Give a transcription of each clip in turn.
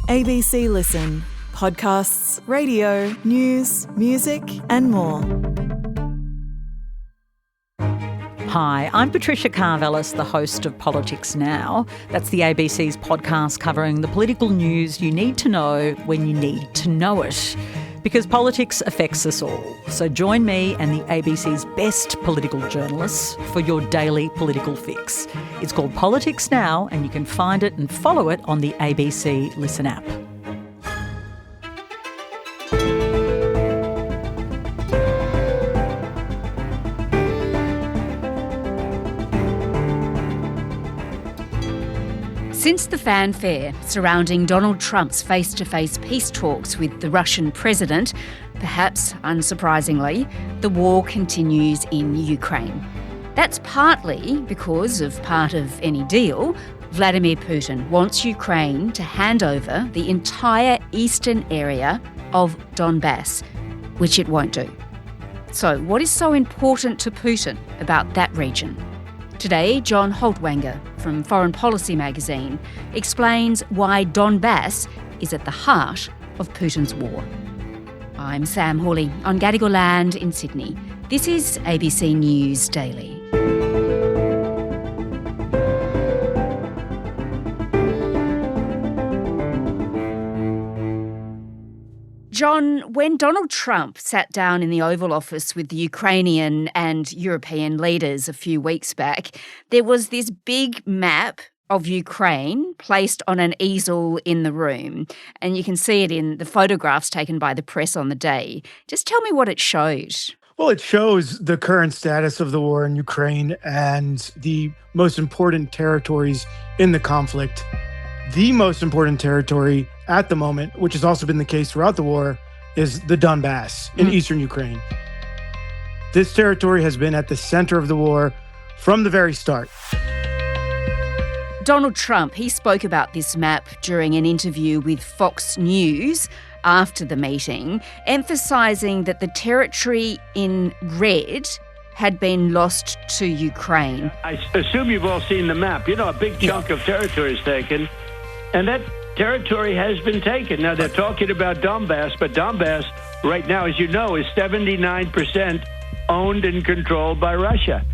ABC Listen. Podcasts, radio, news, music and more. Hi, I'm Patricia Carvelis, the host of Politics Now. That's the ABC's podcast covering the political news you need to know when you need to know it. Because politics affects us all. So join me and the ABC's best political journalists for your daily political fix. It's called Politics Now, and you can find it and follow it on the ABC Listen app. Since the fanfare surrounding Donald Trump's face-to-face peace talks with the Russian president, perhaps unsurprisingly, the war continues in Ukraine. That's partly because of part of any deal. Vladimir Putin wants Ukraine to hand over the entire eastern area of Donbass, which it won't do. So what is so important to Putin about that region? Today, John Haltiwanger from Foreign Policy magazine explains why Donbass is at the heart of Putin's war. I'm Sam Hawley on Gadigal land in Sydney. This is ABC News Daily. John, when Donald Trump sat down in the Oval Office with the Ukrainian and European leaders a few weeks back, there was this big map of Ukraine placed on an easel in the room. And you can see it in the photographs taken by the press on the day. Just tell me what it showed. Well, it shows the current status of the war in Ukraine and the most important territories in the conflict. The most important territory at the moment, which has also been the case throughout the war, is the Donbass in eastern Ukraine. This territory has been at the center of the war from the very start. Donald Trump, he spoke about this map during an interview with Fox News after the meeting, emphasising that the territory in red had been lost to Ukraine. I assume you've all seen the map. You know, a big chunk of territory is taken, and that territory has been taken. Now, they're talking about Donbass, but Donbass right now, as you know, is 79% owned and controlled by Russia.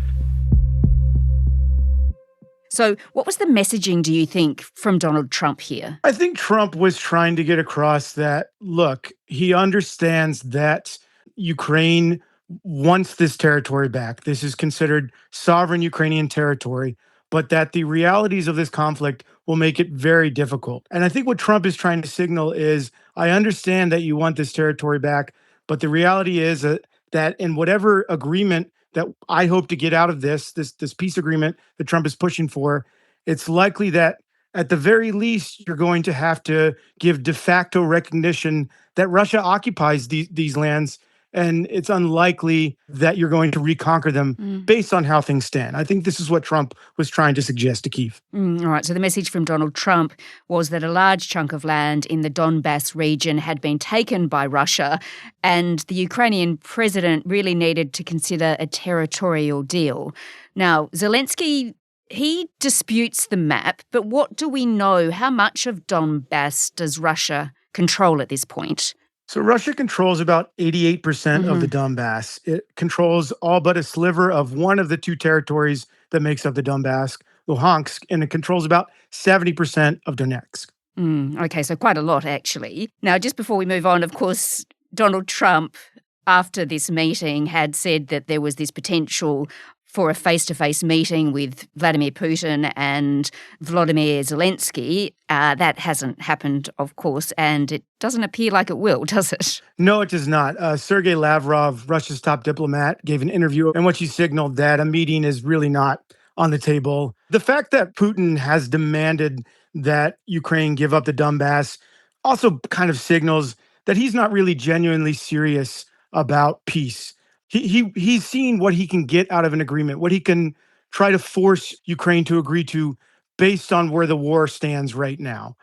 So what was the messaging, do you think, from Donald Trump here? I think Trump was trying to get across that, look, he understands that Ukraine wants this territory back. This is considered sovereign Ukrainian territory, but that the realities of this conflict will make it very difficult. And I think what Trump is trying to signal is, I understand that you want this territory back, but the reality is that in whatever agreement that I hope to get out of this peace agreement that Trump is pushing for, it's likely that at the very least, you're going to have to give de facto recognition that Russia occupies these lands, and it's unlikely that you're going to reconquer them based on how things stand. I think this is what Trump was trying to suggest to Kyiv. All right, so the message from Donald Trump was that a large chunk of land in the Donbass region had been taken by Russia, and the Ukrainian president really needed to consider a territorial deal. Now, Zelensky, he disputes the map, but what do we know? How much of Donbass does Russia control at this point? So Russia controls about 88% of the Donbass. It controls all but a sliver of one of the two territories that makes up the Donbass, Luhansk, and it controls about 70% of Donetsk. Okay, so quite a lot, actually. Now, just before we move on, of course, Donald Trump, after this meeting, had said that there was this potential for a face-to-face meeting with Vladimir Putin and Volodymyr Zelensky. That hasn't happened, of course, and it doesn't appear like it will, does it? No, it does not. Sergei Lavrov, Russia's top diplomat, gave an interview in which he signaled that a meeting is really not on the table. The fact that Putin has demanded that Ukraine give up the Donbass also kind of signals that he's not really genuinely serious about peace. He's seen what he can get out of an agreement, what he can try to force Ukraine to agree to based on where the war stands right now.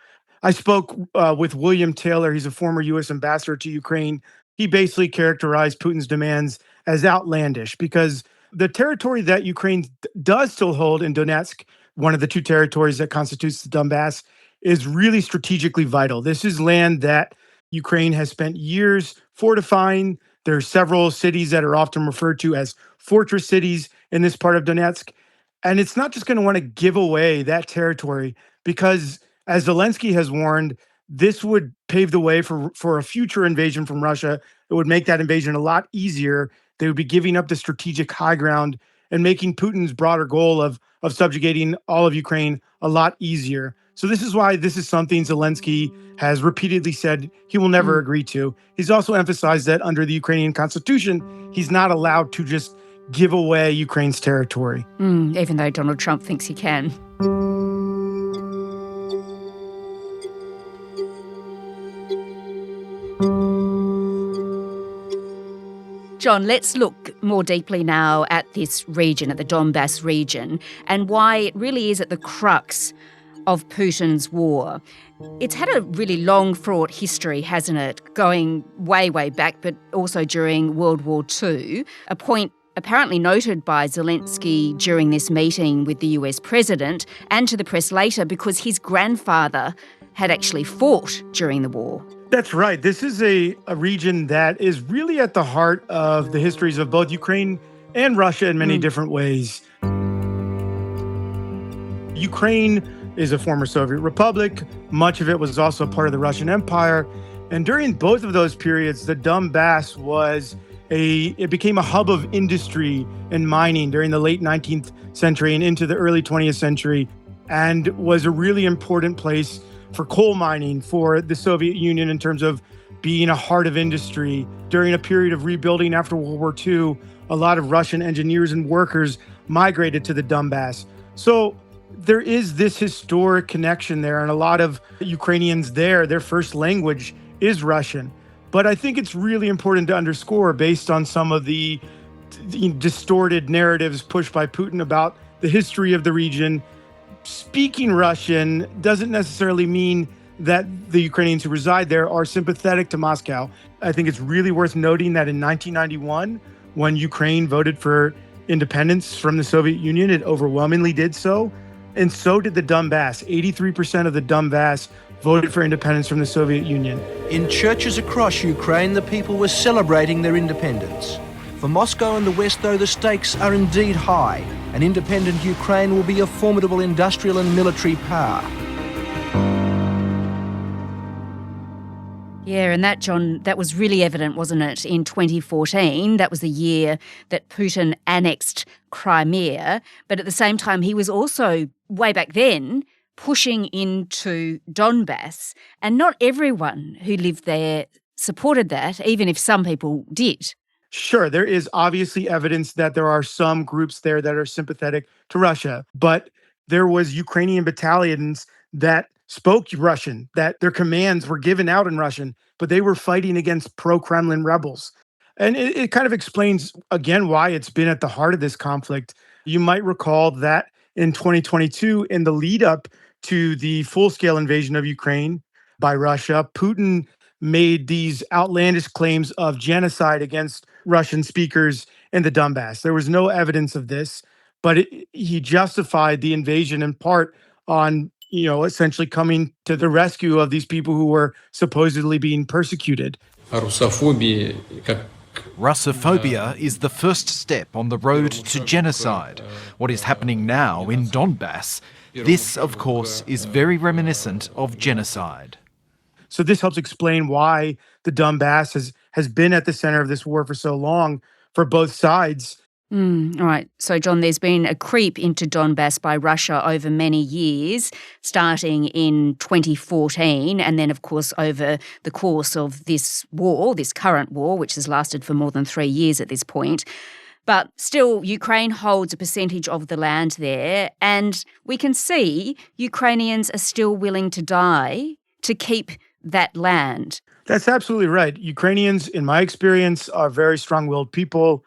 I spoke with William Taylor. He's a former U.S. ambassador to Ukraine. He basically characterized Putin's demands as outlandish because the territory that Ukraine does still hold in Donetsk, one of the two territories that constitutes the Donbass, is really strategically vital. This is land that Ukraine has spent years fortifying. There are several cities that are often referred to as fortress cities in this part of Donetsk. And it's not just going to want to give away that territory because, as Zelensky has warned, this would pave the way for a future invasion from Russia. It would make that invasion a lot easier. They would be giving up the strategic high ground and making Putin's broader goal of subjugating all of Ukraine a lot easier. So this is why this is something Zelensky has repeatedly said he will never agree to. He's also emphasized that under the Ukrainian constitution, he's not allowed to just give away Ukraine's territory. Even though Donald Trump thinks he can. John, let's look more deeply now at this region, at the Donbass region, and why it really is at the crux of Putin's war. It's had a really long, fraught history, hasn't it, going way, way back, but also during World War II, a point apparently noted by Zelensky during this meeting with the US president and to the press later because his grandfather had actually fought during the war. That's right. This is a region that is really at the heart of the histories of both Ukraine and Russia in many different ways. Ukraine is a former Soviet republic. Much of it was also part of the Russian Empire. And during both of those periods, the Donbass it became a hub of industry and mining during the late 19th century and into the early 20th century, and was a really important place for coal mining for the Soviet Union in terms of being a heart of industry. During a period of rebuilding after World War II, a lot of Russian engineers and workers migrated to the Donbass. So there is this historic connection there, and a lot of Ukrainians there, their first language is Russian. But I think it's really important to underscore, based on some of the distorted narratives pushed by Putin about the history of the region, speaking Russian doesn't necessarily mean that the Ukrainians who reside there are sympathetic to Moscow. I think it's really worth noting that in 1991, when Ukraine voted for independence from the Soviet Union, it overwhelmingly did so. And so did the Donbass. 83% of the Donbass voted for independence from the Soviet Union. In churches across Ukraine, the people were celebrating their independence. For Moscow and the West, though, the stakes are indeed high. An independent Ukraine will be a formidable industrial and military power. Yeah, and that, John, that was really evident, wasn't it, in 2014? That was the year that Putin annexed Crimea. But at the same time, he was also, way back then, pushing into Donbass. And not everyone who lived there supported that, even if some people did. Sure, there is obviously evidence that there are some groups there that are sympathetic to Russia, but there was Ukrainian battalions that spoke Russian, that their commands were given out in Russian, but they were fighting against pro-Kremlin rebels. And it kind of explains, again, why it's been at the heart of this conflict. You might recall that in 2022, in the lead up to the full-scale invasion of Ukraine by Russia, Putin made these outlandish claims of genocide against Russian speakers in the Donbass. There was no evidence of this, but he justified the invasion in part on, essentially coming to the rescue of these people who were supposedly being persecuted. Russophobia is the first step on the road to genocide. What is happening now in Donbass, this, of course, is very reminiscent of genocide. So this helps explain why the Donbass has been at the center of this war for so long for both sides. All right. So, John, there's been a creep into Donbass by Russia over many years, starting in 2014, and then, of course, over the course of this war, this current war, which has lasted for more than 3 years at this point. But still, Ukraine holds a percentage of the land there, and we can see Ukrainians are still willing to die to keep that land. That's absolutely right. Ukrainians, in my experience, are very strong-willed people.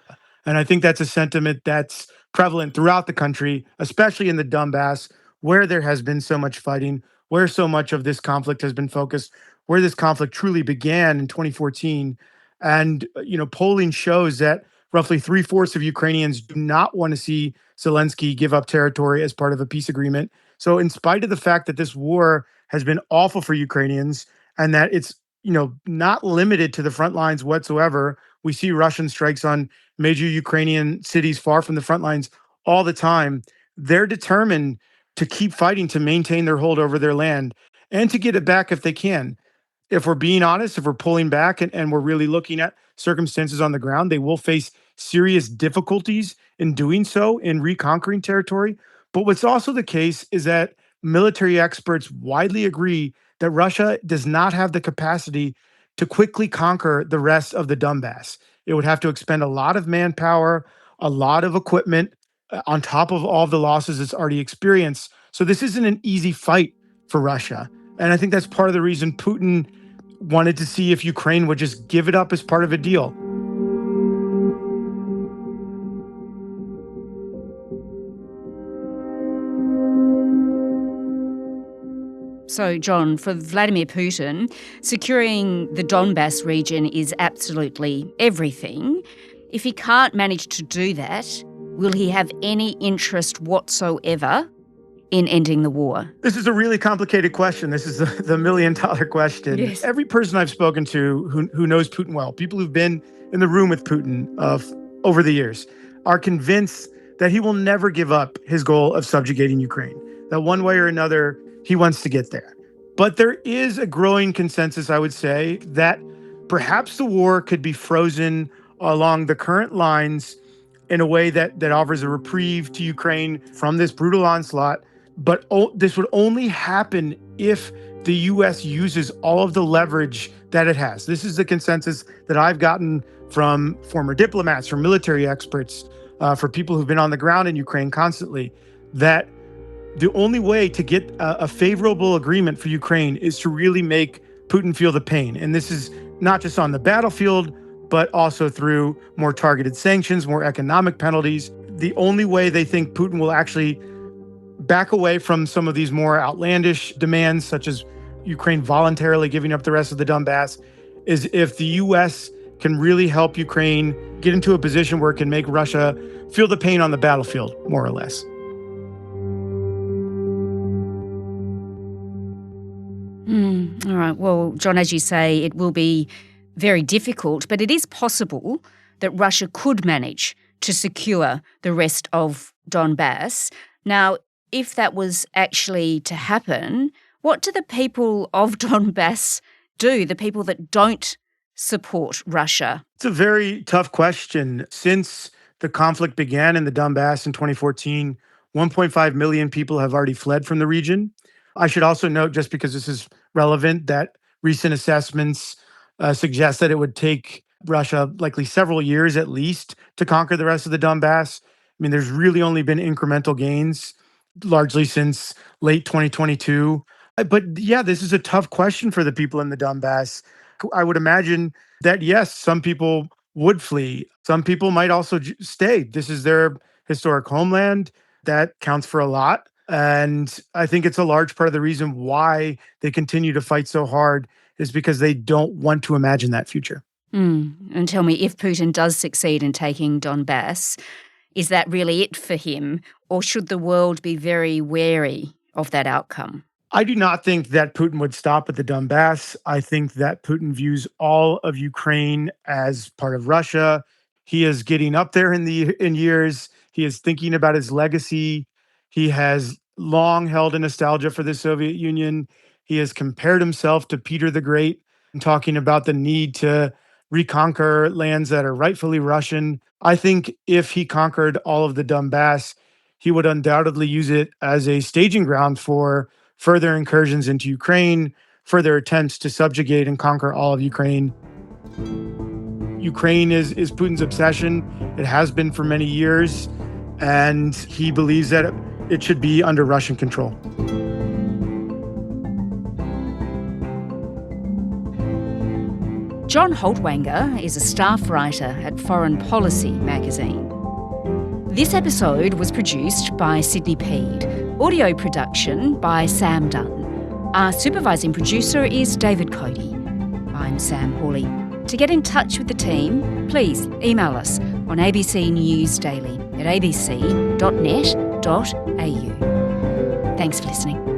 And I think that's a sentiment that's prevalent throughout the country, especially in the Donbass, where there has been so much fighting, where so much of this conflict has been focused, where this conflict truly began in 2014. And, polling shows that roughly 3/4 of Ukrainians do not want to see Zelensky give up territory as part of a peace agreement. So in spite of the fact that this war has been awful for Ukrainians, and that it's, not limited to the front lines whatsoever. We see Russian strikes on major Ukrainian cities far from the front lines all the time. They're determined to keep fighting to maintain their hold over their land and to get it back if they can. If we're being honest, if we're pulling back and we're really looking at circumstances on the ground, they will face serious difficulties in doing so, in reconquering territory. But what's also the case is that military experts widely agree that Russia does not have the capacity to quickly conquer the rest of the Donbass. It would have to expend a lot of manpower, a lot of equipment, on top of all the losses it's already experienced. So this isn't an easy fight for Russia. And I think that's part of the reason Putin wanted to see if Ukraine would just give it up as part of a deal. So, John, for Vladimir Putin, securing the Donbass region is absolutely everything. If he can't manage to do that, will he have any interest whatsoever in ending the war? This is a really complicated question. This is the million-dollar question. Yes. Every person I've spoken to who knows Putin well, people who've been in the room with Putin over the years, are convinced that he will never give up his goal of subjugating Ukraine, that one way or another, he wants to get there. But there is a growing consensus, I would say, that perhaps the war could be frozen along the current lines in a way that offers a reprieve to Ukraine from this brutal onslaught. But this would only happen if the U.S. uses all of the leverage that it has. This is the consensus that I've gotten from former diplomats, from military experts, for people who've been on the ground in Ukraine constantly, that the only way to get a favorable agreement for Ukraine is to really make Putin feel the pain. And this is not just on the battlefield, but also through more targeted sanctions, more economic penalties. The only way they think Putin will actually back away from some of these more outlandish demands, such as Ukraine voluntarily giving up the rest of the Donbass, is if the U.S. can really help Ukraine get into a position where it can make Russia feel the pain on the battlefield, more or less. All right. Well, John, as you say, it will be very difficult, but it is possible that Russia could manage to secure the rest of Donbass. Now, if that was actually to happen, what do the people of Donbass do, the people that don't support Russia? It's a very tough question. Since the conflict began in the Donbass in 2014, 1.5 million people have already fled from the region. I should also note, just because this is relevant, that recent assessments suggest that it would take Russia likely several years at least to conquer the rest of the Donbass. I mean, there's really only been incremental gains, largely since late 2022. But yeah, this is a tough question for the people in the Donbass. I would imagine that, yes, some people would flee. Some people might also stay. This is their historic homeland. That counts for a lot. And I think it's a large part of the reason why they continue to fight so hard is because they don't want to imagine that future. And tell me, if Putin does succeed in taking Donbass, is that really it for him? Or should the world be very wary of that outcome? I do not think that Putin would stop at the Donbass. I think that Putin views all of Ukraine as part of Russia. He is getting up there in years. He is thinking about his legacy. He has long held a nostalgia for the Soviet Union. He has compared himself to Peter the Great and talking about the need to reconquer lands that are rightfully Russian. I think if he conquered all of the Donbass, he would undoubtedly use it as a staging ground for further incursions into Ukraine, further attempts to subjugate and conquer all of Ukraine. Ukraine is Putin's obsession. It has been for many years, and he believes that it should be under Russian control. John Haltiwanger is a staff writer at Foreign Policy magazine. This episode was produced by Sydney Peed. Audio production by Sam Dunn. Our supervising producer is David Cody. I'm Sam Hawley. To get in touch with the team, please email us on ABC News Daily at abc.net.au. Thanks for listening.